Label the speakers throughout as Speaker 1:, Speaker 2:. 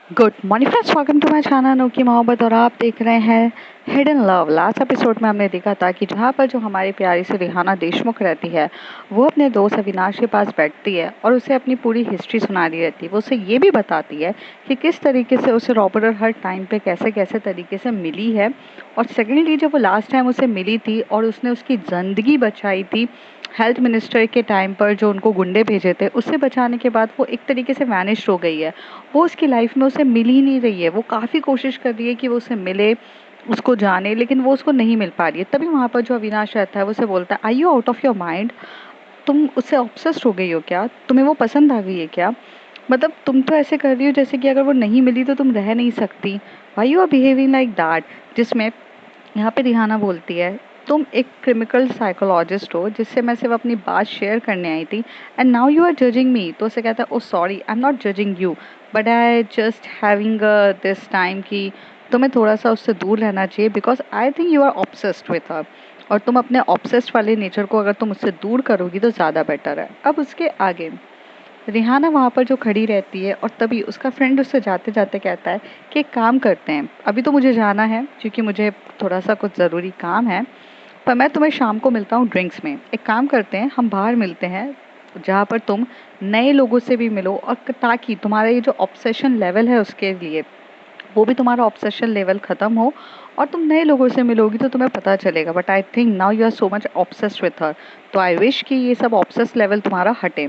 Speaker 1: Good morning friends, welcome to my channel Anokhi Mohabbat. और आप देख रहे हैं हिडन लव। लास्ट एपिसोड में हमने देखा था कि जहाँ पर जो हमारी प्यारी सी रिहाना देशमुख रहती है, वो अपने दोस्त अविनाश के पास बैठती है और उसे अपनी पूरी हिस्ट्री सुना रही रहती है। वो उसे ये भी बताती है कि किस तरीके से उसे रॉबरर हर टाइम पे कैसे कैसे तरीके से मिली है। और सेकेंडली, जब वो लास्ट टाइम उसे मिली थी और उसने उसकी ज़िंदगी बचाई थी हेल्थ मिनिस्टर के टाइम पर, जो उनको गुंडे भेजे थे, उससे बचाने के बाद वो एक तरीके से वैनिश हो गई है। वो उसकी लाइफ में उसे मिल ही नहीं रही है। वो काफ़ी कोशिश कर रही है कि वो उसे मिले, उसको जाने, लेकिन वो उसको नहीं मिल पा रही है। तभी वहाँ पर जो अविनाश रहता है वो उसे बोलता है, I you out of your mind? तुम उससे ऑब्सेस्ड हो गई हो क्या? तुम्हें वो पसंद आ गई है क्या? मतलब तुम तो ऐसे कर रही हो जैसे कि अगर वो नहीं मिली तो तुम रह नहीं सकती। Why you are behaving like that? जिसमें यहाँ पे रिहाना बोलती है, तुम एक क्रिमिनल साइकोलॉजिस्ट हो जिससे मैं सिर्फ अपनी बात शेयर करने आई थी, and now you are judging me. तो उसे कहता है, oh sorry, I am not judging you, but I just having this time कि तुम्हें थोड़ा सा उससे दूर रहना चाहिए, because I think you are obsessed with her. और तुम अपने ऑब्सेस्ड वाले नेचर को अगर तुम उससे दूर करोगी तो ज़्यादा बेटर है। अब उसके आगे रिहाना वहाँ पर जो खड़ी रहती है, और तभी उसका फ्रेंड उससे जाते जाते कहता है कि एक काम करते हैं, अभी तो मुझे जाना है क्योंकि मुझे थोड़ा सा कुछ ज़रूरी काम है, पर मैं तुम्हें शाम को मिलता हूँ ड्रिंक्स में। एक काम करते हैं, हम बाहर मिलते हैं जहाँ पर तुम नए लोगों से भी मिलो, और ताकि तुम्हारा ये जो ऑब्सेशन लेवल है उसके लिए वो भी, तुम्हारा ऑब्सेशन लेवल ख़त्म हो और तुम नए लोगों से मिलोगी तो तुम्हें पता चलेगा। But I think now you are so much obsessed with her, तो आई विश कि ये सब ऑब्सेस लेवल तुम्हारा हटे।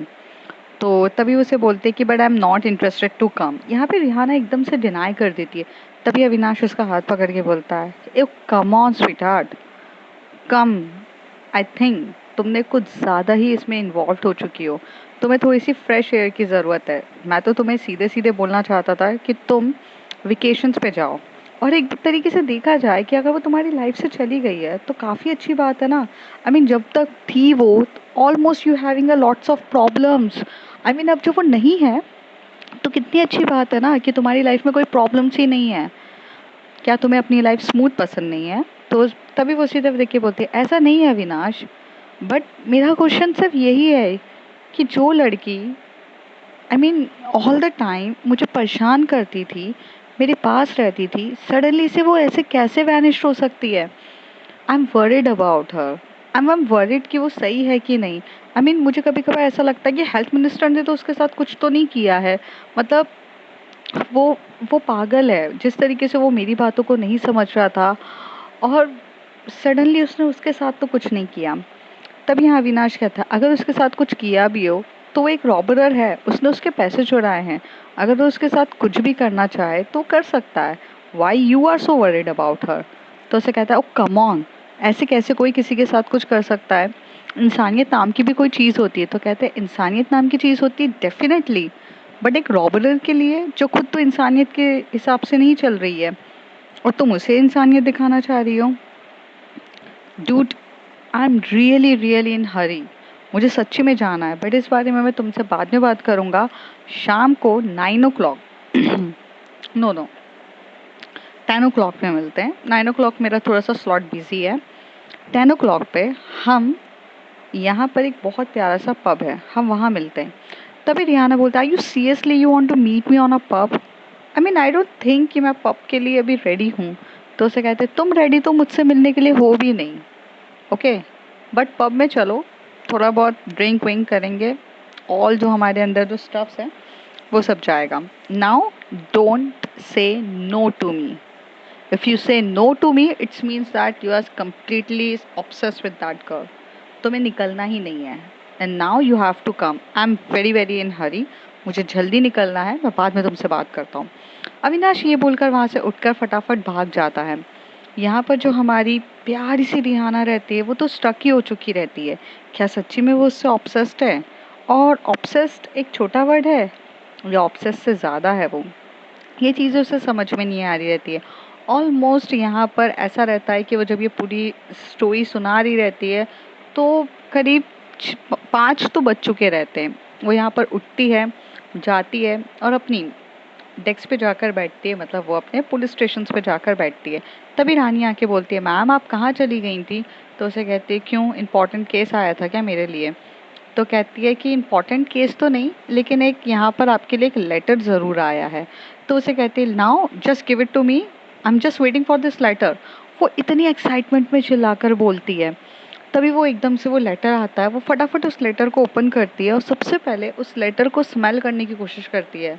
Speaker 1: तो तभी उसे बोलते कि but I am not interested to come. यहाँ पे रिहाना एकदम से डिनाई कर देती है। तभी अविनाश उसका हाथ पकड़ के बोलता है, ए come on sweetheart, come. I think तुमने कुछ ज़्यादा ही इसमें इन्वॉल्व हो चुकी हो। तुम्हें थोड़ी सी फ्रेश एयर की ज़रूरत है। मैं तो तुम्हें सीधे सीधे बोलना चाहता था कि तुम वेकेशंस पे जाओ। और एक तरीके से देखा जाए कि अगर वो तुम्हारी लाइफ से चली गई है तो काफ़ी अच्छी बात है ना। आई मीन जब तक थी वो, almost you having a lots of problems. I mean अब जब वो नहीं है तो कितनी अच्छी बात है ना कि तुम्हारी लाइफ में कोई प्रॉब्लम्स ही नहीं है। क्या तुम्हें अपनी लाइफ स्मूथ पसंद नहीं है? तो तभी वो सीधे देख के बोलती है, ऐसा नहीं है अविनाश, बट मेरा क्वेश्चन सिर्फ यही है कि जो लड़की I mean all the time मुझे परेशान करती थी, मेरे पास रहती थी, सडनली से वो ऐसे कैसे वैनिश हो सकती है? I am worried about her. I am worried कि वो सही है कि नहीं। आई मीन मुझे कभी कभार ऐसा लगता है कि हेल्थ मिनिस्टर ने तो उसके साथ कुछ तो नहीं किया है। मतलब वो वो पागल है, जिस तरीके से वो मेरी बातों को नहीं समझ रहा था, और सडनली उसने उसके साथ तो कुछ नहीं किया। तब यहाँ अविनाश कहता है, अगर उसके साथ कुछ किया भी हो तो वो एक रॉबरर है, उसने उसके पैसे चुराए हैं। अगर वो उसके साथ कुछ भी करना चाहे तो कर सकता है। Why you are so worried about her? तो उसे कहता है, ओ कम ऑन, ऐसे कैसे कोई किसी के साथ कुछ कर सकता है? इंसानियत नाम की भी कोई चीज़ होती है। तो कहते हैं, इंसानियत नाम की चीज़ होती है डेफिनेटली, बट एक रॉबरर के लिए जो खुद तो इंसानियत के हिसाब से नहीं चल रही है, और तुम उसे इंसानियत दिखाना चाह रही हो। Dude, I am really really in hurry. मुझे सच्ची में जाना है, बट इस बारे में मैं तुमसे बाद में बात करूँगा। शाम को 9 o'clock नो नो 10 o'clock पे मिलते हैं। 9 o'clock मेरा थोड़ा सा स्लॉट बिजी है। 10 o'clock पे हम यहाँ पर एक बहुत प्यारा सा पब है, हम वहाँ मिलते हैं। तभी रिहाना बोलता है, you seriously you want to meet me on a pub? I mean I don't think कि मैं पब के लिए अभी रेडी हूँ। तो उसे कहते, तुम रेडी तो मुझसे मिलने के लिए हो भी नहीं, ओके, बट पब में चलो, थोड़ा बहुत ड्रिंक विंक करेंगे, ऑल जो हमारे अंदर जो स्टफ्स हैं वो सब जाएगा। Now don't say no to me. If you say no to me it's means that you are completely obsessed with that girl. तुम्हें निकलना ही नहीं है, and now you have to come. I am very very in hurry, मुझे जल्दी निकलना है, मैं बाद में तुमसे बात करता हूँ। अविनाश ये बोलकर वहाँ से उठकर फटाफट भाग जाता है। यहाँ पर जो हमारी प्यारी सी रिहाना रहती है वो तो स्टक ही हो चुकी रहती है। क्या सच्ची में वो उससे ऑब्सेस्ड है? और ऑब्सेस्ड एक छोटा वर्ड है या ऑब्सेस्ड से ज़्यादा है वो? ये चीज़ें उसे समझ में नहीं आ रही रहती है। ऑलमोस्ट यहाँ पर ऐसा रहता है कि वो जब ये पूरी स्टोरी सुना रही रहती है तो करीब 5 तो बज चुके रहते हैं। वो यहाँ पर उठती है, जाती है और अपनी डेस्क पे जाकर बैठती है, मतलब वो अपने पुलिस स्टेशन पे जाकर बैठती है। तभी रानी आके बोलती है, मैम आप कहाँ चली गई थी? तो उसे कहती है, क्यों, इम्पोर्टेंट केस आया था क्या मेरे लिए? तो कहती है कि इम्पोर्टेंट केस तो नहीं, लेकिन एक यहाँ पर आपके लिए एक लेटर ज़रूर आया है। तो उसे कहती है now just give it to me, I am just waiting for this letter. वो इतनी एक्साइटमेंट में चिल्लाकर बोलती है। तभी वो एकदम से वो लेटर आता है, वो फटाफट उस लेटर को ओपन करती है और सबसे पहले उस लेटर को स्मेल करने की कोशिश करती है।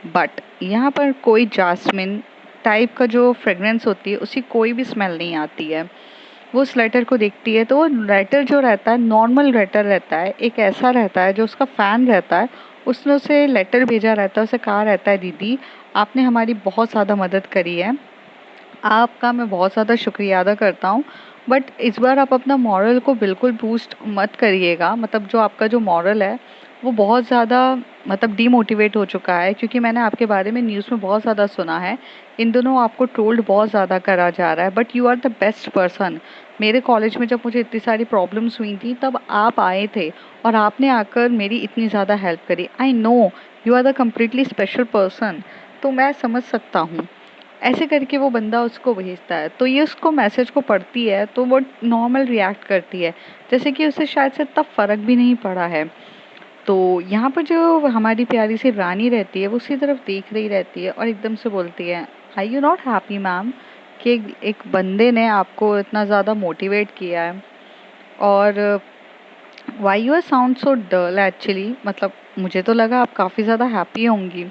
Speaker 1: बट यहाँ पर कोई जास्मिन टाइप का जो फ्रेगरेंस होती है उसकी कोई भी स्मेल नहीं आती है। वो उस लेटर को देखती है तो वो लेटर जो रहता है नॉर्मल लेटर रहता है, एक ऐसा रहता है जो उसका फ़ैन रहता है, उसने उसे लेटर भेजा रहता है, उसे कहा रहता है दीदी आपने हमारी बहुत ज़्यादा मदद करी है, आपका मैं बहुत ज़्यादा शुक्रिया अदा करता हूँ, बट इस बार आप अपना मॉरल को बिल्कुल बूस्ट मत करिएगा। मतलब जो आपका जो मॉरल है वो बहुत ज़्यादा मतलब डीमोटिवेट हो चुका है, क्योंकि मैंने आपके बारे में न्यूज़ में बहुत ज़्यादा सुना है। इन दिनों आपको ट्रोल्ड बहुत ज़्यादा करा जा रहा है, but you are the best person. मेरे कॉलेज में जब मुझे इतनी सारी प्रॉब्लम्स हुई थी तब आप आए थे और आपने आकर मेरी इतनी ज़्यादा हेल्प करी। I know you are the completely special person. तो मैं समझ सकता हूँ। ऐसे करके वो बंदा उसको भेजता है, तो ये उसको मैसेज को पढ़ती है तो वो नॉर्मल रिएक्ट करती है, जैसे कि उसे शायद से इतना फ़र्क भी नहीं पड़ा है। तो यहाँ पर जो हमारी प्यारी सी रानी रहती है वो उसी तरफ देख रही रहती है और एकदम से बोलती है I you not happy ma'am कि एक बंदे ने आपको इतना ज़्यादा मोटिवेट किया है, और why you are sound so dull actually, मतलब मुझे तो लगा आप काफ़ी ज़्यादा हैप्पी होंगी।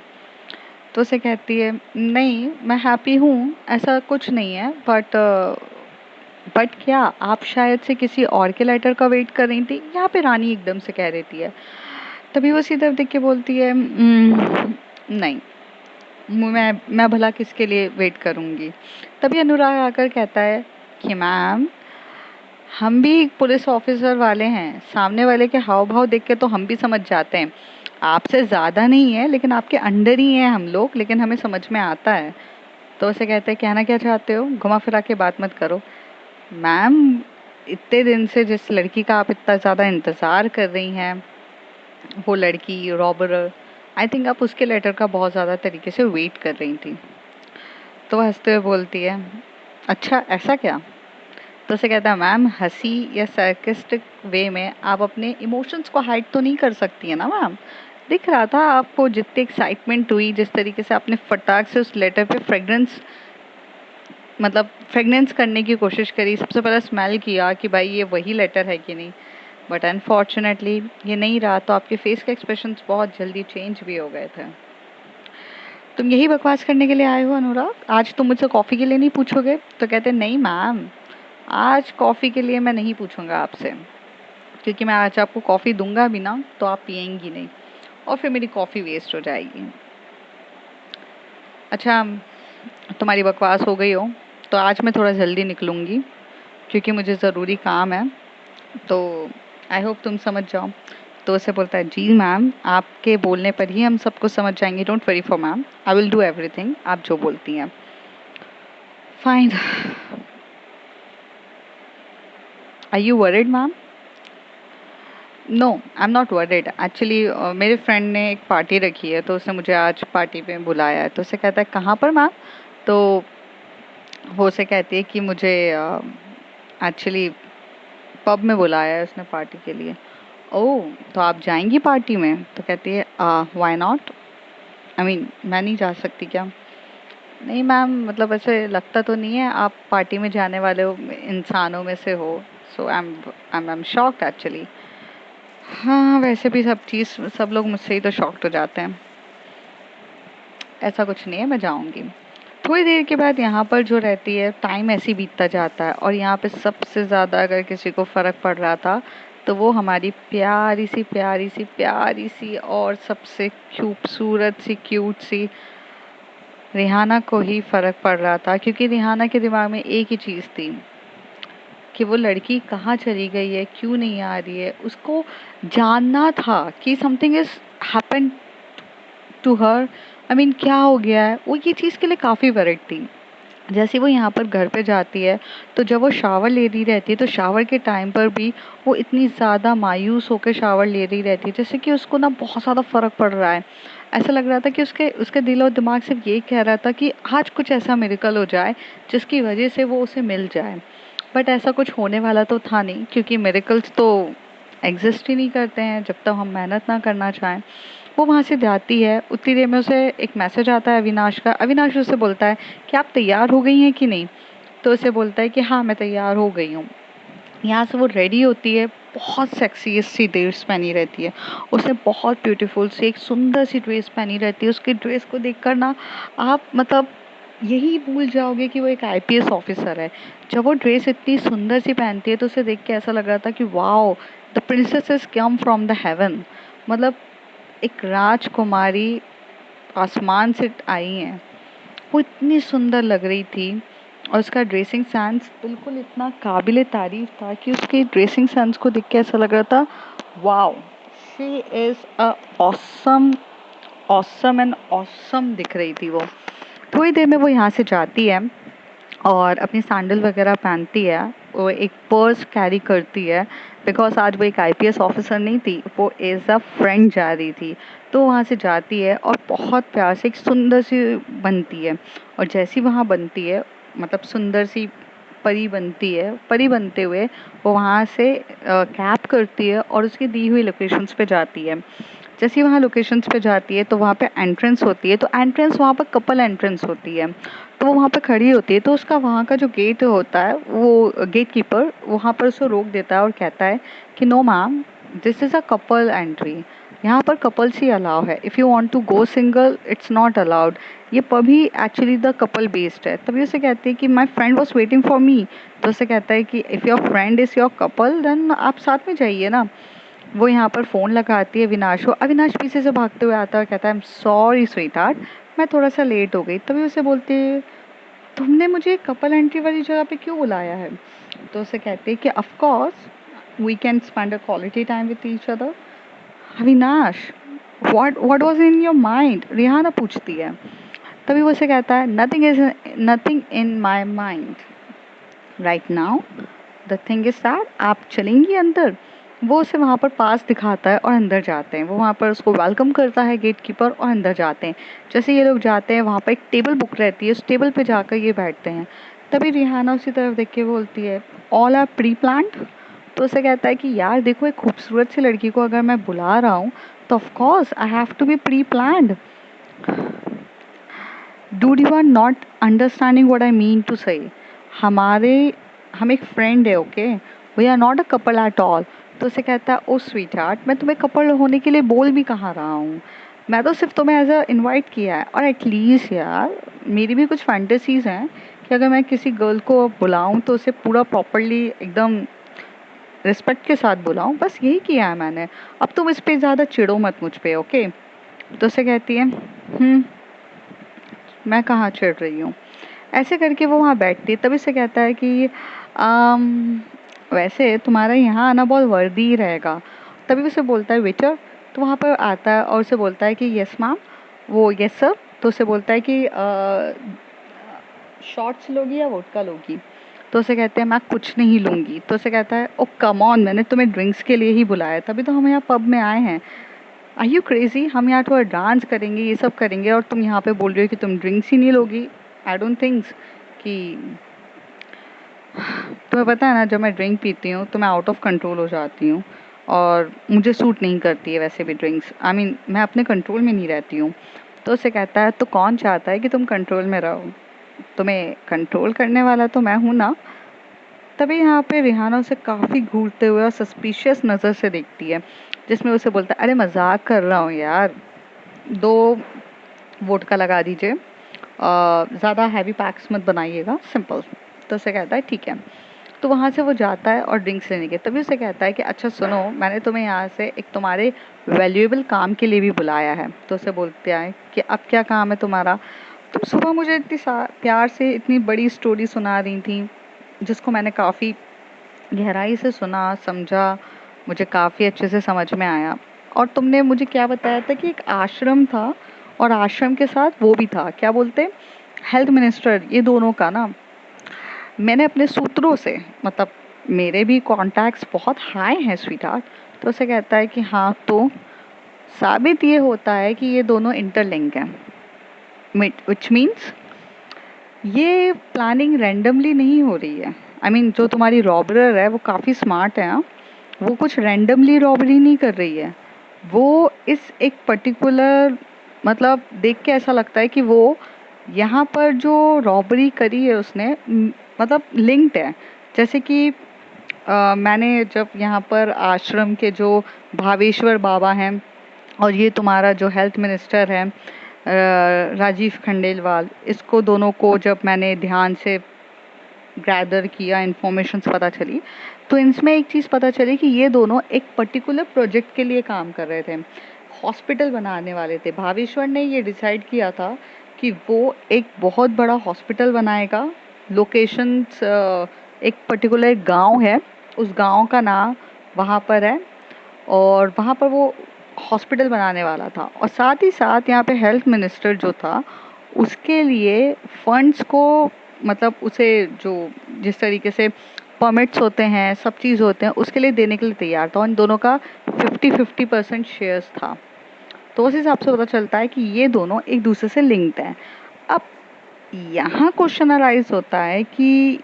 Speaker 1: तो उसे कहती है नहीं मैं हैप्पी हूँ, ऐसा कुछ नहीं है, बट क्या आप शायद से किसी और के लेटर का वेट कर रही थी, यहाँ पे रानी एकदम से कह देती है। तभी वो सीधा देख के बोलती है नहीं, मैं भला किसके लिए वेट करूँगी। तभी अनुराग आकर कहता है कि मैम हम भी पुलिस ऑफिसर वाले हैं, सामने वाले के हाव भाव देख के तो हम भी समझ जाते हैं, आपसे ज़्यादा नहीं है लेकिन आपके अंडर ही हैं हम लोग, लेकिन हमें समझ में आता है। तो उसे कहते हैं कहना क्या चाहते हो, घुमा फिरा के बात मत करो। मैम इतने दिन से जिस लड़की का आप इतना ज़्यादा इंतज़ार कर रही हैं, वो लड़की रॉबर, आई थिंक आप उसके लेटर का बहुत ज़्यादा तरीके से वेट कर रही थी। तो हंसते हुए बोलती है अच्छा ऐसा क्या। तो उसे कहता है मैम हंसी या सार्केस्टिक वे में आप अपने इमोशंस को हाइड तो नहीं कर सकती है ना मैम, दिख रहा था आपको जितनी एक्साइटमेंट हुई, जिस तरीके से आपने फटाक से उस लेटर पे फ्रेगनेंस करने की कोशिश करी, सबसे पहले स्मेल किया कि भाई ये वही लेटर है कि नहीं, बट अनफॉर्चुनेटली ये नहीं रहा, तो आपके फेस के एक्सप्रेशंस बहुत जल्दी चेंज भी हो गए थे। तुम यही बकवास करने के लिए आए हो अनुराग, आज तुम मुझसे कॉफ़ी के लिए नहीं पूछोगे। तो कहते नहीं मैम आज कॉफ़ी के लिए मैं नहीं पूछूंगा आपसे, क्योंकि मैं आज आपको कॉफ़ी दूंगा भी ना तो आप पियेंगी नहीं और फिर मेरी कॉफ़ी वेस्ट हो जाएगी। अच्छा तुम्हारी बकवास हो गई हो तो आज मैं थोड़ा जल्दी निकलूँगी क्योंकि मुझे ज़रूरी काम है, तो आई होप तुम समझ जाओ। तो उसे बोलता है जी मैम आपके बोलने पर ही हम सबको समझ जाएंगे, don't worry for ma'am, I will do everything आप जो बोलती हैं। Fine, are you worried ma'am. No I am not worried actually, मेरे फ्रेंड ने एक पार्टी रखी है तो उसने मुझे आज पार्टी पे बुलाया है। तो उसे कहता है कहाँ पर मैम। तो वो उसे कहती है कि मुझे एक्चुअली पब में बुलाया है उसने पार्टी के लिए। ओह तो आप जाएंगी पार्टी में। तो कहती है व्हाई नॉट, आई मीन मैं नहीं जा सकती क्या। नहीं मैम मतलब ऐसे लगता तो नहीं है आप पार्टी में जाने वाले इंसानों में से हो, सो आई एम शॉक्ड एक्चुअली। हाँ वैसे भी सब लोग मुझसे ही तो शॉक्ड हो जाते हैं। ऐसा कुछ नहीं है मैं जाऊंगी। थोड़ी देर के बाद यहाँ पर जो रहती है टाइम ऐसे ही बीतता जाता है, और यहाँ पे सबसे ज़्यादा अगर किसी को फ़र्क पड़ रहा था तो वो हमारी प्यारी सी प्यारी सी प्यारी सी और सबसे खूबसूरत सी क्यूट सी रिहाना को ही फ़र्क पड़ रहा था, क्योंकि रिहाना के दिमाग में एक ही चीज़ थी कि वो लड़की कहाँ चली गई है, क्यों नहीं आ रही है। उसको जानना था कि something is happen to her, I mean क्या हो गया है। वो ये चीज़ के लिए काफ़ी वरीड थी। जैसे वो यहाँ पर घर पे जाती है तो जब वो शावर ले रही रहती है तो शावर के टाइम पर भी वो इतनी ज़्यादा मायूस होकर शावर ले रही रहती है, जैसे कि उसको ना बहुत ज़्यादा फ़र्क पड़ रहा है। ऐसा लग रहा था कि उसके उसके दिल और दिमाग सिर्फ ये कह रहा था कि आज कुछ ऐसा मिरेकल हो जाए जिसकी वजह से वो उसे मिल जाए। बट ऐसा कुछ होने वाला तो था नहीं, क्योंकि मिरेकल्स तो एग्जिस्ट ही नहीं करते हैं जब तक हम मेहनत ना करना चाहें। वो वहाँ से जाती है, उतनी देर में उसे एक मैसेज आता है अविनाश का। अविनाश उससे बोलता है कि आप तैयार हो गई हैं कि नहीं? तो उसे बोलता है कि हाँ मैं तैयार हो गई हूँ। यहाँ से वो रेडी होती है, बहुत सेक्सी सी ड्रेस पहनी रहती है, उसने बहुत ब्यूटीफुल सी एक सुंदर सी ड्रेस पहनी रहती है। उसकी ड्रेस को देखकर ना आप मतलब यही भूल जाओगे कि वो एक आईपीएस ऑफिसर है। जब वो ड्रेस इतनी सुंदर सी पहनती है तो उसे देख के ऐसा लग रहा था कि wow, the princess is come from the haven. मतलब एक राजकुमारी आसमान से आई है। वो इतनी सुंदर लग रही थी और उसका ड्रेसिंग सेंस बिल्कुल इतना काबिले तारीफ था कि उसके ड्रेसिंग सेंस को देख के ऐसा लग रहा था wow, she is a awesome, awesome and awesome दिख रही थी वो। थोड़ी देर में वो यहाँ से जाती है और अपनी सैंडल वगैरह पहनती है, वो एक पर्स कैरी करती है, बिकॉज आज वो एक आईपीएस ऑफिसर नहीं थी, वो एज अ फ्रेंड जा रही थी। तो वहाँ से जाती है और बहुत प्यार से एक सुंदर सी बनती है। और जैसी वहाँ बनती है, मतलब सुंदर सी परी बनती है, परी बनते हुए वो वहाँ से कैब करती है और उसकी दी हुई लोकेशंस पे जाती है। जैसे ही वहाँ लोकेशंस पे जाती है तो वहाँ पे एंट्रेंस होती है, तो एंट्रेंस वहाँ पर कपल एंट्रेंस होती है। तो वो वहाँ पे खड़ी होती है, तो उसका वहाँ का जो गेट होता है, वो गेट कीपर वहाँ पर उसको रोक देता है और कहता है कि no ma'am, this is a couple entry, यहाँ पर कपल्स ही अलाउ है, if you want to go single it's not allowed. ये पब ही एक्चुअली द कपल बेस्ड है। तभी उसे कहती है कि my friend was waiting for me. तो उसे कहता है कि if your friend is your couple then आप साथ में जाइए ना। वो यहाँ पर फ़ोन लगाती है अविनाश को। अविनाश पीछे से भागते हुए आता है और कहता है आई एम सॉरी स्वीटहार्ट, मैं थोड़ा सा लेट हो गई। तभी उसे बोलती है तुमने मुझे कपल एंट्री वाली जगह पे क्यों बुलाया है? तो उसे कहते हैं कि of course we can spend a quality time with each other. Avinash, what was in your mind? Rihana पूछती है। तभी वो उसे कहता है nothing in my mind right now, the thing is that आप चलेंगी अंदर। वो उसे वहाँ पर पास दिखाता है और अंदर जाते हैं। वो वहाँ पर उसको वेलकम करता है गेट कीपर और अंदर जाते हैं। जैसे ये लोग जाते हैं वहाँ पर एक टेबल बुक रहती है, उस टेबल पे जाकर ये बैठते हैं। तभी रिहाना उसी तरफ देख के बोलती है ऑल आर प्री प्लान्ड। तो उसे कहता है कि यार देखो, एक खूबसूरत सी लड़की को अगर मैं बुला रहा हूँ तो of course I have to be pre planned. Dude you are not understanding what I mean to say? हम एक फ्रेंड है, okay, we are not a couple at all. तो उसे कहता है ओ स्वीट हार्ट, मैं तुम्हें कपल होने के लिए बोल भी कहाँ रहा हूँ, मैं तो सिर्फ तुम्हें एज अ इन्वाइट किया है। और एटलीस्ट यार मेरी भी कुछ फैंटेसीज हैं कि अगर मैं किसी गर्ल को बुलाऊं तो उसे पूरा प्रॉपरली एकदम रिस्पेक्ट के साथ बुलाऊं, बस यही किया है मैंने। अब तुम इस पे ज़्यादा चिढ़ो मत मुझ पे, ओके? तो उसे कहती है मैं कहाँ चिढ़ रही हूँ। ऐसे करके वो वहाँ बैठती है। तभी से कहता है कि आम, वैसे तुम्हारा यहाँ आना बहुत वर्दी ही रहेगा। तभी उसे बोलता है वेटर। तो वहाँ पर आता है और उसे बोलता है कि यस मैम, वो यस सर। तो उसे बोलता है कि शॉर्ट्स लोगी या वोडका लोगी? तो उसे कहते हैं मैं कुछ नहीं लूँगी। तो उसे कहता है ओ कम ऑन, मैंने तुम्हें ड्रिंक्स के लिए ही बुलाया, तभी तो हम यहाँ पब में आए हैं। Are you crazy? हम यहाँ थोड़ा डांस करेंगे, ये सब करेंगे, और तुम यहाँ पे बोल रही हो कि तुम ड्रिंक्स ही नहीं लोगी। आई डोंट थिंक्स कि तुम्हें पता है ना, जब मैं ड्रिंक पीती हूँ तो मैं आउट ऑफ कंट्रोल हो जाती हूँ और मुझे सूट नहीं करती है वैसे भी ड्रिंक्स। आई मीन मैं अपने कंट्रोल में नहीं रहती हूँ। तो उसे कहता है तो कौन चाहता है कि तुम कंट्रोल में रहो? तुम्हें कंट्रोल करने वाला तो मैं हूँ ना। तभी यहाँ पे रिहाना उसे काफ़ी घूरते हुए और सस्पिशियस नज़र से देखती है, जिसमें उसे बोलता है अरे मजाक कर रहा हूँ यार, 2 वोडका लगा दीजिए, ज़्यादा हैवी पैक्स मत बनाइएगा, सिंपल। तो उसे कहता है ठीक है। तो वहाँ से वो जाता है और ड्रिंक्स लेने के। तभी उसे कहता है कि अच्छा सुनो, मैंने तुम्हें यहाँ से एक तुम्हारे वैल्यूएबल काम के लिए भी बुलाया है। तो उसे बोलते हैं कि अब क्या काम है तुम्हारा? तुम सुबह मुझे इतनी प्यार से इतनी बड़ी स्टोरी सुना रही थी, जिसको मैंने काफ़ी गहराई से सुना, समझा, मुझे काफ़ी अच्छे से समझ में आया। और तुमने मुझे क्या बताया था कि एक आश्रम था और आश्रम के साथ वो भी था, क्या बोलते, हेल्थ मिनिस्टर, ये दोनों का ना। मैंने अपने सूत्रों से, मतलब मेरे भी कॉन्टैक्ट्स बहुत हाई हैं स्वीटहार्ट। तो उसे कहता है कि हाँ, तो साबित ये होता है कि ये दोनों इंटरलिंक हैं, विच मीन्स ये प्लानिंग रैंडमली नहीं हो रही है। आई मीन जो तुम्हारी रॉबरर है वो काफ़ी स्मार्ट है, हाँ? वो कुछ रैंडमली रॉबरी नहीं कर रही है, वो इस एक पर्टिकुलर मतलब देख के ऐसा लगता है कि वो यहाँ पर जो रॉबरी करी है उसने मतलब लिंक्ड है। जैसे कि मैंने जब यहाँ पर आश्रम के जो भावेश्वर बाबा हैं और ये तुम्हारा जो हेल्थ मिनिस्टर है राजीव खंडेलवाल, इसको दोनों को जब मैंने ध्यान से गैदर किया, इन्फॉर्मेशंस पता चली, तो इनमें एक चीज़ पता चली कि ये दोनों एक पर्टिकुलर प्रोजेक्ट के लिए काम कर रहे थे, हॉस्पिटल बनाने वाले थे। भावेश्वर ने ये डिसाइड किया था कि वो एक बहुत बड़ा हॉस्पिटल बनाएगा। लोकेशंस एक पर्टिकुलर गांव है, उस गांव का नाम वहाँ पर है और वहाँ पर वो हॉस्पिटल बनाने वाला था। और साथ ही साथ यहाँ पे हेल्थ मिनिस्टर जो था उसके लिए फंड्स को मतलब उसे जो जिस तरीके से परमिट्स होते हैं, सब चीज़ होते हैं, उसके लिए देने के लिए तैयार था। उन दोनों का 50-50% शेयर्स था। तो उस हिसाब से पता चलता है कि ये दोनों एक दूसरे से लिंक्ड हैं। अब यहाँ क्वेश्चन अराइज होता है कि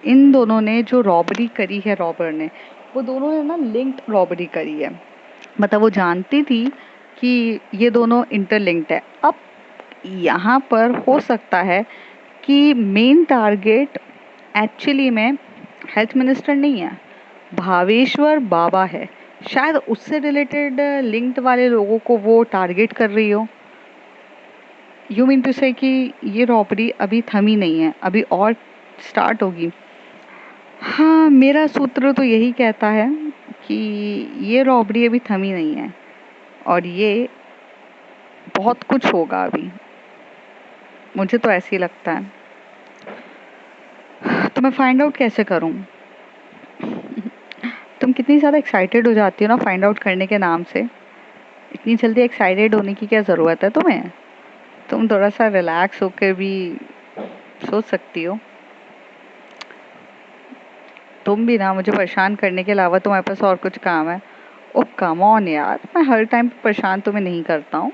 Speaker 1: इन दोनों ने जो रॉबरी करी है, रॉबर ने, वो दोनों ने ना लिंक्ड रॉबरी करी है। मतलब वो जानती थी कि ये दोनों इंटरलिंक्ड है। अब यहाँ पर हो सकता है कि मेन टारगेट एक्चुअली में हेल्थ मिनिस्टर नहीं है, भावेश्वर बाबा है। शायद उससे रिलेटेड लिंक्ड वाले लोगों को वो टारगेट कर रही हो। यू मीन टू से कि ये रॉबरी अभी थमी नहीं है, अभी और स्टार्ट होगी। हाँ, मेरा सूत्र तो यही कहता है कि ये रॉबरी अभी थमी नहीं है और ये बहुत कुछ होगा अभी। मुझे तो ऐसे ही लगता है। तो मैं फाइंड आउट कैसे करूं? तुम कितनी ज़्यादा एक्साइटेड हो जाती हो ना फाइंड आउट करने के नाम से। इतनी जल्दी एक्साइटेड होने की क्या ज़रूरत है तुम्हें? तुम थोड़ा सा रिलैक्स होकर भी सोच सकती हो। तुम भी ना मुझे परेशान करने के अलावा तुम्हारे पास और कुछ काम है। ओह कम ऑन यार, मैं हर टाइम परेशान तुम्हें नहीं करता हूँ।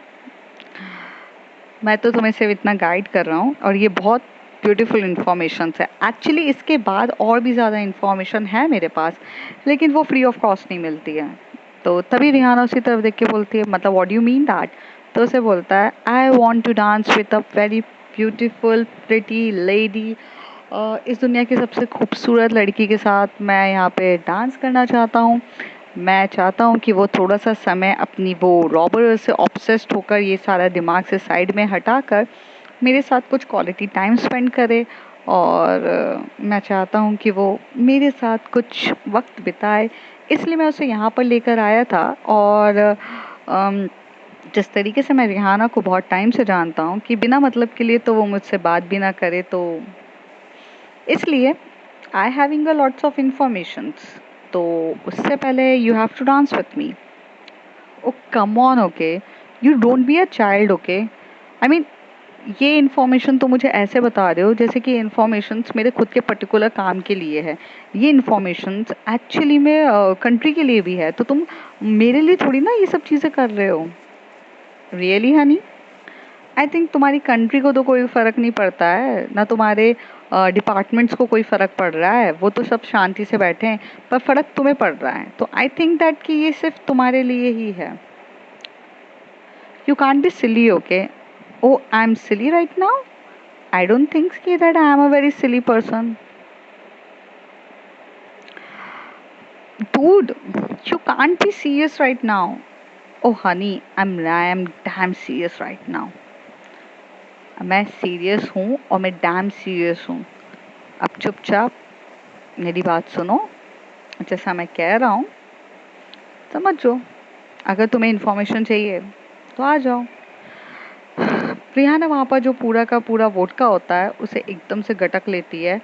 Speaker 1: मैं तो तुम्हें सिर्फ इतना गाइड कर रहा हूँ और ये बहुत ब्यूटीफुल इन्फॉर्मेशन है। एक्चुअली इसके बाद और भी ज़्यादा इन्फॉर्मेशन है मेरे पास, लेकिन वो फ्री ऑफ कॉस्ट नहीं मिलती है। तो तभी रिहाना उसी तरफ देख के बोलती है, मतलब what do you mean that? तो उसे बोलता है, I want to dance with a very beautiful pretty lady. इस दुनिया की सबसे खूबसूरत लड़की के साथ मैं यहाँ पे डांस करना चाहता हूँ। मैं चाहता हूँ कि वो थोड़ा सा समय अपनी वो रॉबर से ऑब्सेस्ड होकर ये सारा दिमाग से साइड में हटाकर मेरे साथ कुछ क्वालिटी टाइम स्पेंड करे। और मैं चाहता हूँ कि वो मेरे साथ कुछ वक्त बिताए। इसलिए मैं उसे यहाँ पर लेकर आया था। और जिस तरीके से मैं रिहाना को बहुत टाइम से जानता हूँ कि बिना मतलब के लिए तो वो मुझसे बात भी ना करे, तो इसलिए I having a lots of informations. तो उससे पहले you have to dance with me. Oh come on, okay, you don't be a child, okay. I mean ये इन्फॉर्मेशन तो मुझे ऐसे बता रहे हो जैसे कि इन्फॉर्मेशंस मेरे खुद के पर्टिकुलर काम के लिए है। ये इन्फॉर्मेशंस एक्चुअली में कंट्री के लिए भी है, तो तुम मेरे लिए थोड़ी ना ये सब चीज़ें कर रहे हो। रियली हनी? आई थिंक तुम्हारी कंट्री को तो कोई फ़र्क नहीं पड़ता है, ना तुम्हारे डिपार्टमेंट्स को कोई फ़र्क पड़ रहा है। वो तो सब शांति से बैठे हैं, पर फ़र्क तुम्हें पड़ रहा है। तो आई थिंक दैट कि ये सिर्फ तुम्हारे लिए ही है। You can't be silly, okay? Oh I am silly right now? I don't think that I am a very silly person. Dude, you can't be serious right now. Oh honey, I am damn serious right now. मैं serious हूँ और मैं dam serious हूँ। अब चुपचाप मेरी बात सुनो, जैसा मैं कह रहा हूँ समझ जाओ। अगर तुम्हें इन्फॉर्मेशन चाहिए तो आ जाओ। रिहाना वहाँ पर जो पूरा का पूरा वोडका होता है उसे एकदम से गटक लेती है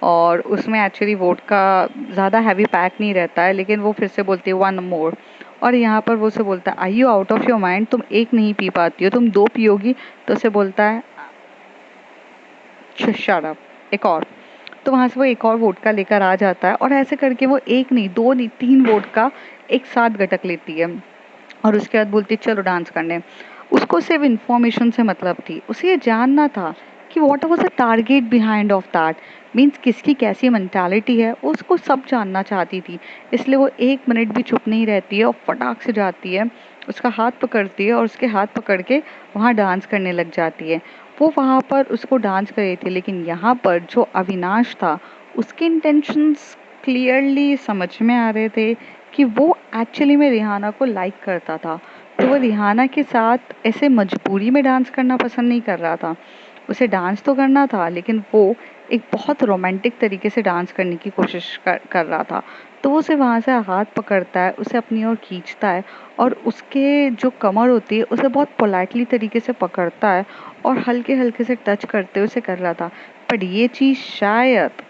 Speaker 1: और उसमें एक्चुअली वोडका ज़्यादा हैवी पैक नहीं रहता है, लेकिन वो फिर से बोलती है वन मोर। और यहाँ पर वो उसे बोलता है, I you out of your mind? तुम एक नहीं पी पाती हो, तुम दो पियोगी। तो उसे बोलता है शट अप, एक और। तो वहाँ से वो एक और वोडका लेकर आ जाता है और ऐसे करके वो एक नहीं, दो नहीं, तीन वोडका एक साथ गटक लेती है। और उसके बाद बोलती चलो डांस करने। उसको सिर्फ इन्फॉर्मेशन से मतलब थी, उसे ये जानना था कि what was the target behind of that, means किसकी कैसी मेंटालिटी है, उसको सब जानना चाहती थी। इसलिए वो एक मिनट भी चुप नहीं रहती है और फटाक से जाती है उसका हाथ पकड़ती है और उसके हाथ पकड़ के वहाँ डांस करने लग जाती है। वो वहाँ पर उसको डांस कर रही थी, लेकिन यहाँ पर जो अविनाश था उसके इंटेंशंस क्लियरली समझ में आ रहे थे कि वो एक्चुअली में रिहाना को लाइक करता था। तो वो रिहाना के साथ ऐसे मजबूरी में डांस करना पसंद नहीं कर रहा था। उसे डांस तो करना था, लेकिन वो एक बहुत रोमांटिक तरीके से डांस करने की कोशिश कर रहा था। तो वो उसे वहाँ से हाथ पकड़ता है, उसे अपनी ओर खींचता है और उसके जो कमर होती है उसे बहुत पोलाइटली तरीके से पकड़ता है और हल्के हल्के से टच करते उसे कर रहा था। पर ये चीज़ शायद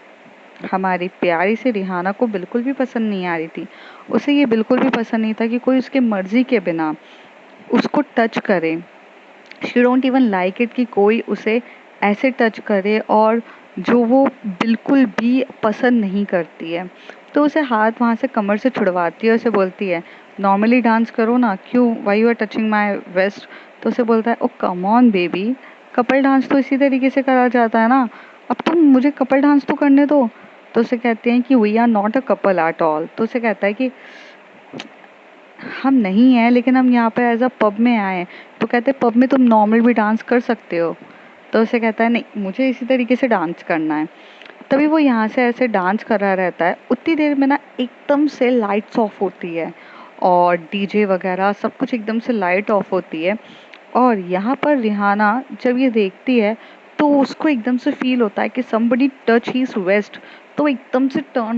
Speaker 1: हमारी प्यारी सी रिहाना को बिल्कुल भी पसंद नहीं आ रही थी। उसे ये बिल्कुल भी पसंद नहीं था कि कोई उसके मर्जी के बिना उसको टच करे। She don't even like it कि कोई उसे ऐसे टच करे और जो वो बिल्कुल भी पसंद नहीं करती है। तो उसे हाथ वहाँ से कमर से छुड़वाती है, उसे बोलती है नॉर्मली डांस करो ना, क्यों why you are touching my waist. तो उसे बोलता है oh come on baby, couple dance तो इसी तरीके से करा जाता है ना, अब तुम मुझे कपल डांस तो करने दो। तो उसे कहते हैं कि we are not a couple at all. तो उसे कहता है कि हम नहीं हैं, लेकिन हम यहाँ पे एज अ पब में आए हैं। तो कहते हैं पब में तुम नॉर्मल भी डांस कर सकते हो। तो उसे कहता है नहीं, मुझे इसी तरीके से डांस करना है। तभी वो यहाँ से ऐसे डांस कर रहा रहता है। उतनी देर में ना एकदम से लाइट्स ऑफ होती है और डीजे वगैरह सब कुछ एकदम से लाइट ऑफ होती है। और यहाँ पर रिहाना जब ये देखती है तो उसको एकदम से फील होता है कि समबडी टच हीज वेस्ट। तो एकदम से टर्न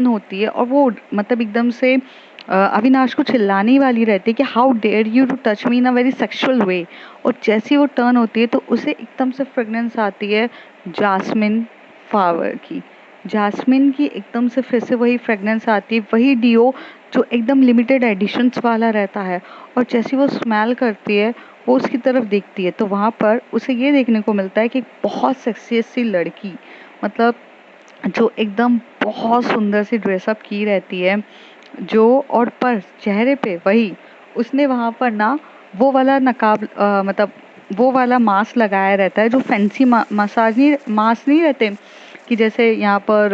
Speaker 1: होती है और वो मतलब एकदम से अविनाश को चिल्लाने वाली रहती है कि how dare you to touch me in a very sexual way. और जैसी वो टर्न होती है तो उसे एकदम से फ्रेगनेंस आती है जास्मिन फ्लावर की। जास्मिन की एकदम से फिर से वही फ्रेगनेंस आती है, वही डिओ जो एकदम लिमिटेड एडिशंस वाला रहता है। और जैसी वो स्मेल करती है वो उसकी तरफ देखती है तो वहाँ पर उसे ये देखने को मिलता है कि एक बहुत सेक्सी सी लड़की, मतलब जो एकदम बहुत सुंदर सी ड्रेसअप की रहती है, जो और पर चेहरे पे वही उसने वहाँ पर ना वो वाला नकाब मतलब वो वाला मास्क लगाया रहता है जो फैंसी मास्क नहीं रहते कि जैसे यहाँ पर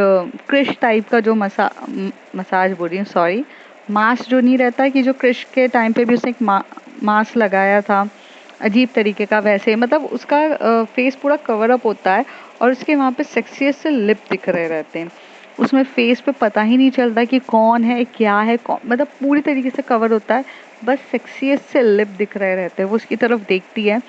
Speaker 1: क्रिश टाइप का जो मसाज बोल रही हूँ, सॉरी, मास्क जो नहीं रहता कि जो क्रिश के टाइम पे भी उसने एक मास्क लगाया था अजीब तरीके का, वैसे मतलब उसका फेस पूरा कवर अप होता है और उसके वहाँ पे सेक्सीएस्ट से लिप दिख रहे रहते हैं। उसमें फेस पे पता ही नहीं चलता कि कौन है क्या है, कौन मतलब पूरी तरीके से कवर होता है, बस सेक्सीएस्ट से लिप दिख रहे रहते हैं। वो उसकी तरफ देखती है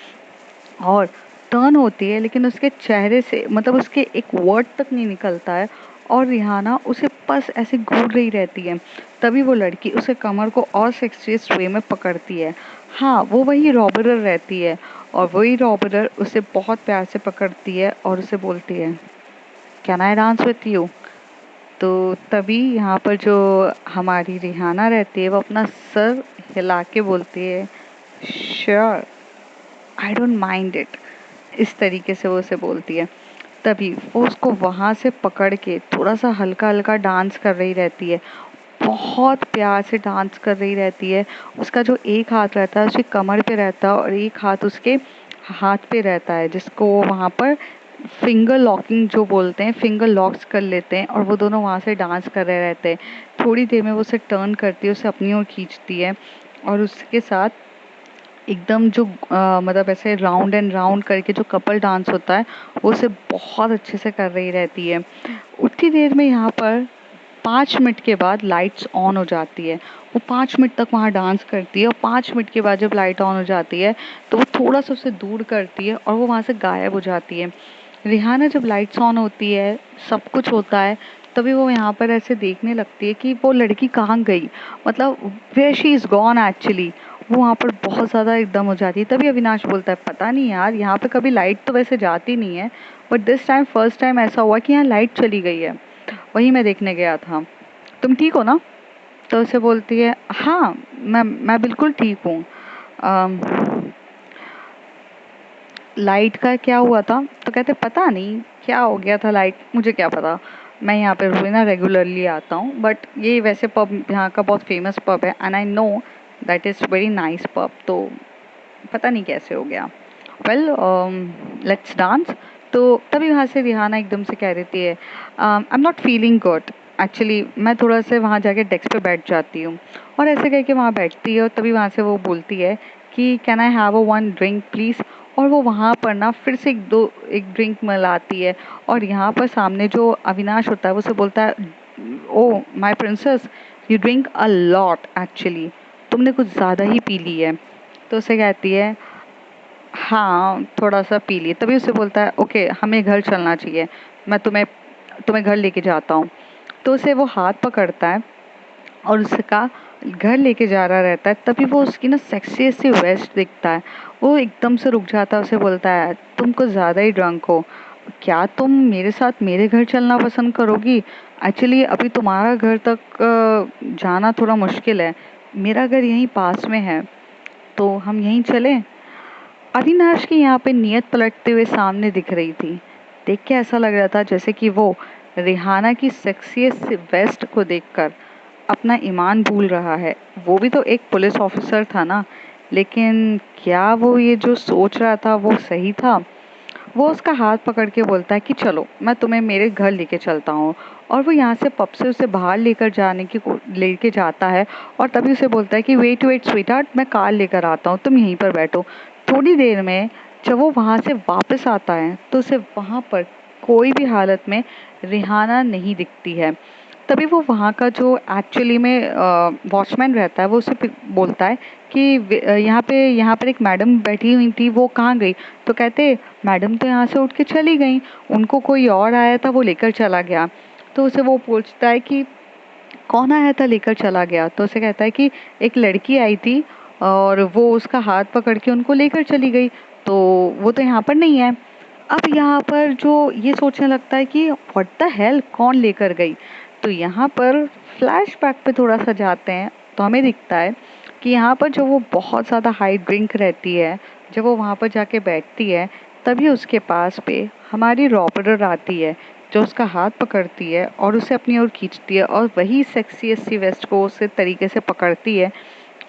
Speaker 1: और टर्न होती है, लेकिन उसके चेहरे से मतलब उसके एक वर्ड तक नहीं निकलता है और रिहाना उसे बस ऐसे घूर रही रहती है। तभी वो लड़की उसे कमर को और सेक्सियस्ट वे में पकड़ती है। हाँ, वो वही रॉबरर रहती है और वही रॉबरर उसे बहुत प्यार से पकड़ती है और उसे बोलती है can I dance with you. तो तभी यहाँ पर जो हमारी रिहाना रहती है वो अपना सर हिला के बोलती है sure, I don't mind it. इस तरीके से वो उसे बोलती है। तभी वो उसको वहाँ से पकड़ के थोड़ा सा हल्का हल्का डांस कर रही रहती है, बहुत प्यार से डांस कर रही रहती है। उसका जो एक हाथ रहता है उसकी कमर पे रहता है और एक हाथ उसके हाथ पे रहता है, जिसको वो वहाँ पर फिंगर लॉकिंग जो बोलते हैं, फिंगर लॉक्स कर लेते हैं और वो दोनों वहाँ से डांस कर रहे रहते हैं। थोड़ी देर में वो उसे टर्न करती है, उसे अपनी ओर खींचती है और उसके साथ एकदम जो मतलब ऐसे राउंड एंड राउंड करके जो कपल डांस होता है वो उसे बहुत अच्छे से कर रही रहती है। उतनी देर में यहाँ पर 5 मिनट के बाद लाइट्स ऑन हो जाती है। वो 5 मिनट तक वहाँ डांस करती है और 5 मिनट के बाद जब लाइट ऑन हो जाती है तो वो थोड़ा सा उसे दूर करती है और वो वहाँ से गायब हो जाती है। रिहाना जब लाइट्स ऑन होती है, सब कुछ होता है, तभी वो यहाँ पर ऐसे देखने लगती है कि वो लड़की कहाँ गई, मतलब where she is gone actually. वो वहाँ पर बहुत ज़्यादा एकदम हो जाती है। तभी अविनाश बोलता है पता नहीं यार, यहाँ पे कभी लाइट तो वैसे जाती नहीं है, but this time first time ऐसा हुआ कि यहाँ लाइट चली गई है, वही मैं देखने गया था। तुम ठीक हो ना? तो उसे बोलती है हाँ, मैं बिल्कुल ठीक हूँ। लाइट का क्या हुआ था? तो कहते पता नहीं क्या हो गया था लाइट, मुझे क्या पता, मैं यहाँ पे रोज ना रेगुलरली आता हूँ, बट ये वैसे पब यहाँ का बहुत फेमस पब है and I know that is very nice pub, तो पता नहीं कैसे हो गया। Well let's dance. तो तभी वहाँ से रिहाना एकदम से कह देती है आई am not feeling good. Actually मैं थोड़ा से वहाँ जाके डेस्क पे बैठ जाती हूँ और ऐसे करके वहाँ बैठती है और तभी वहाँ से वो बोलती है कि can I have a one drink please. और वो वहाँ पर ना फिर से एक ड्रिंक मिलाती है और यहाँ पर सामने जो अविनाश होता है वो उसे बोलता है, oh my princess you drink a lot actually, तुमने कुछ ज़्यादा ही पी ली है। तो उसे कहती है हाँ थोड़ा सा पी ली। तभी उसे बोलता है ओके हमें घर चलना चाहिए, मैं तुम्हें तुम्हें घर लेके जाता हूँ। तो उसे वो हाथ पकड़ता है और उसका घर लेके जा रहा रहता है। तभी वो उसकी ना सेक्सी सी वेस्ट दिखता है। वो एकदम से रुक जाता है, उसे बोलता है तुम कुछ ज़्यादा ही ड्रंक हो, क्या तुम मेरे साथ मेरे घर चलना पसंद करोगी? एक्चुअली अभी तुम्हारा घर तक जाना थोड़ा मुश्किल है, मेरा घर यहीं पास में है, तो हम यहीं चलें। अविनाश की यहाँ पे नीयत पलटते हुए सामने दिख रही थी। देख के ऐसा लग रहा था जैसे कि वो रिहाना की सेक्सीएस्ट वेस्ट को देखकर अपना ईमान भूल रहा है। वो भी तो एक पुलिस ऑफिसर था ना। लेकिन क्या वो ये जो सोच रहा था वो सही था? वो उसका हाथ पकड़ के बोलता है कि चलो मैं तुम्हें मेरे घर लेके चलता हूँ। और वो यहाँ से पब से उसे बाहर लेके जाता है। और तभी उसे बोलता है कि वेट वेट स्वीटहार्ट, मैं कार लेकर आता हूँ, तुम यहीं पर बैठो। थोड़ी देर में जब वो वहाँ से वापस आता है तो उसे वहाँ पर कोई भी हालत में रिहाना नहीं दिखती है। तभी वो वहाँ का जो एक्चुअली में वॉचमैन रहता है वो उसे बोलता है कि यहाँ पर एक मैडम बैठी हुई थी, वो कहाँ गई? तो कहते मैडम तो यहाँ से उठ के चली गई, उनको कोई और आया था वो लेकर चला गया। तो उसे वो पूछता है कि कौन आया था लेकर चला गया? तो उसे कहता है कि एक लड़की आई थी और वो उसका हाथ पकड़ के उनको लेकर चली गई, तो वो तो यहाँ पर नहीं है। अब यहाँ पर जो ये सोचने लगता है कि व्हाट द हेल, कौन लेकर गई? तो यहाँ पर फ्लैशबैक पे थोड़ा सा जाते हैं तो हमें दिखता है कि यहाँ पर जो वो बहुत ज़्यादा हाई ड्रिंक रहती है, जब वो वहाँ पर जाके बैठती है तभी उसके पास पे हमारी रॉबरर आती है, जो उसका हाथ पकड़ती है और उसे अपनी ओर खींचती है और वही सेक्सी सी वेस्ट को उसे तरीके से पकड़ती है।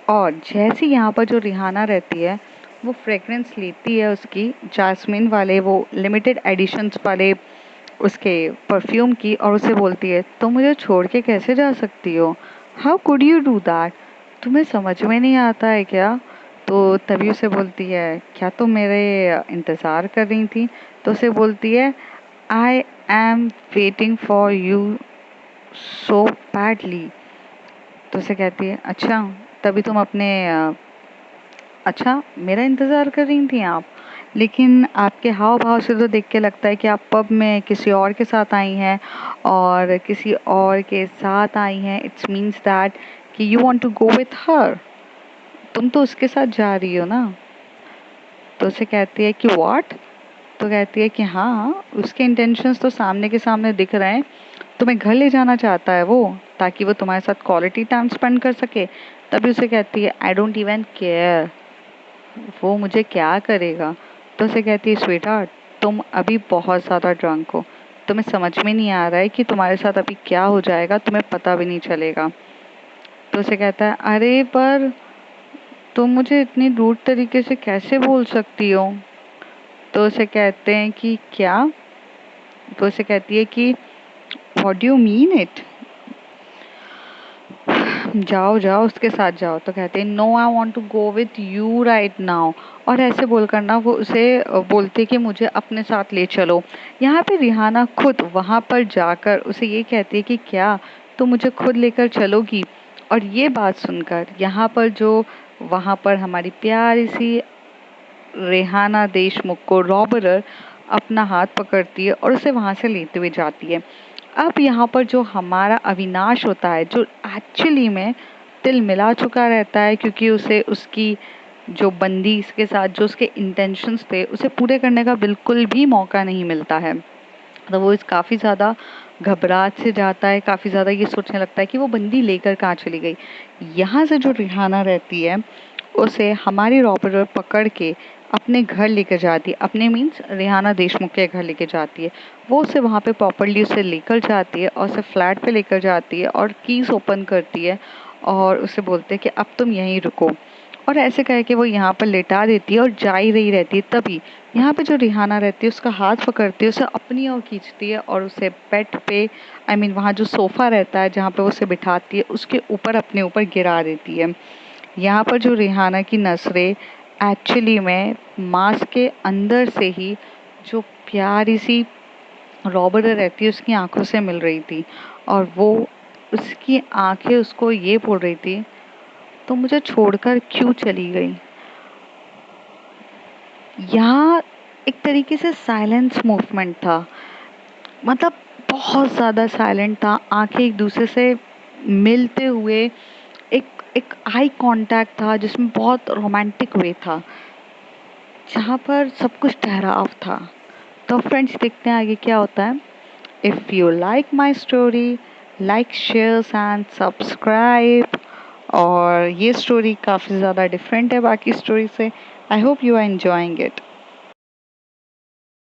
Speaker 1: और जैसी यहाँ पर जो रिहाना रहती है वो फ्रेगरेंस लेती है उसकी जास्मिन वाले वो लिमिटेड एडिशंस वाले उसके परफ्यूम की, और उसे बोलती है तुम मुझे छोड़ के कैसे जा सकती हो? How could you do that? तुम्हें समझ में नहीं आता है क्या? तो तभी उसे बोलती है क्या तुम मेरे इंतज़ार कर रही थी? तो उसे बोलती है I am waiting for you so badly. तो उसे कहती है अच्छा, तभी तुम अच्छा मेरा इंतज़ार कर रही थी आप? लेकिन आपके हाव भाव से तो देख के लगता है कि आप पब में किसी और के साथ आई हैं, और किसी और के साथ आई हैं इट्स मीन्स दैट कि you want to go with her, तुम तो उसके साथ जा रही हो ना। तो उसे कहती है कि व्हाट? तो कहती है कि हाँ, उसके इंटेंशंस तो सामने के सामने दिख रहे हैं, तुम्हें घर ले जाना चाहता है वो, ताकि वो तुम्हारे साथ क्वालिटी टाइम स्पेंड कर सके। तभी उसे कहती है आई डोंट इवन केयर, वो मुझे क्या करेगा। तो उसे कहती है स्वीटहार्ट, तुम अभी बहुत ज़्यादा ड्रंक हो, तुम्हें समझ में नहीं आ रहा है कि तुम्हारे साथ अभी क्या हो जाएगा, तुम्हें पता भी नहीं चलेगा। तो उसे कहता है अरे पर तुम मुझे इतनी रूड तरीके से कैसे बोल सकती हो? तो उसे कहते हैं कि क्या? तो उसे कहती है कि what do you mean it? जाओ जाओ उसके साथ जाओ। तो कहते हैं no I want to go with you right now. और ऐसे बोलकर ना वो उसे बोलती है कि मुझे अपने साथ ले चलो। यहाँ पे रिहाना खुद वहाँ पर जाकर उसे ये कहती है कि क्या तुम मुझे खुद लेकर चलोगी? और ये बात सुनकर यहाँ पर जो वहाँ पर हमारी प्यारी सी रेहाना देशमुख को रॉबरर अपना हाथ पकड़ती है और उसे वहाँ से लेते हुए जाती है। अब यहाँ पर जो हमारा अविनाश होता है, जो एक्चुअली में दिल मिला चुका रहता है, क्योंकि उसे उसकी जो बंदी इसके साथ जो उसके इंटेंशंस थे उसे पूरे करने का बिल्कुल भी मौका नहीं मिलता है। तो वो इस काफ़ी ज़्यादा घबराहट से जाता है, काफ़ी ज़्यादा ये सोचने लगता है कि वो बंदी लेकर कहाँ चली गई। यहाँ से जो रिहाना रहती है उसे हमारी रॉबरर पकड़ के अपने घर लेकर जाती है, अपने मीन्स रिहाना देशमुख के घर लेकर जाती है। वो उसे वहाँ पे प्रॉपर्ली उसे लेकर जाती है और उसे फ्लैट पे लेकर जाती है और कीज़ ओपन करती है और उसे बोलते हैं कि अब तुम यहीं रुको। और ऐसे करके वो यहाँ पर लेटा देती है और जा ही रही रहती है। तभी यहाँ पे जो रिहाना रहती है उसका हाथ पकड़ती है, उसे अपनी ओर खींचती है और उसे बेड पे वहाँ जो सोफ़ा रहता है जहाँ पे उसे बिठाती है उसके ऊपर अपने ऊपर गिरा देती है। यहाँ पर जो रिहाना की नज़रें एक्चुअली में मास्क के अंदर से ही जो प्यारी सी रॉबर रहती है उसकी आंखों से मिल रही थी, और वो उसकी आंखें उसको ये बोल रही थी, तो मुझे छोड़कर क्यों चली गई। यहाँ एक तरीके से साइलेंस मूवमेंट था, मतलब बहुत ज़्यादा साइलेंट था। आंखें एक दूसरे से मिलते हुए एक एक आई कांटेक्ट था जिसमें बहुत रोमांटिक वे था, जहाँ पर सब कुछ ठहराव था। तो फ्रेंड्स, देखते हैं आगे क्या होता है। If you like my story, like shares and subscribe. और ये स्टोरी काफ़ी ज़्यादा डिफरेंट है बाकी स्टोरी से। I hope you are enjoying it.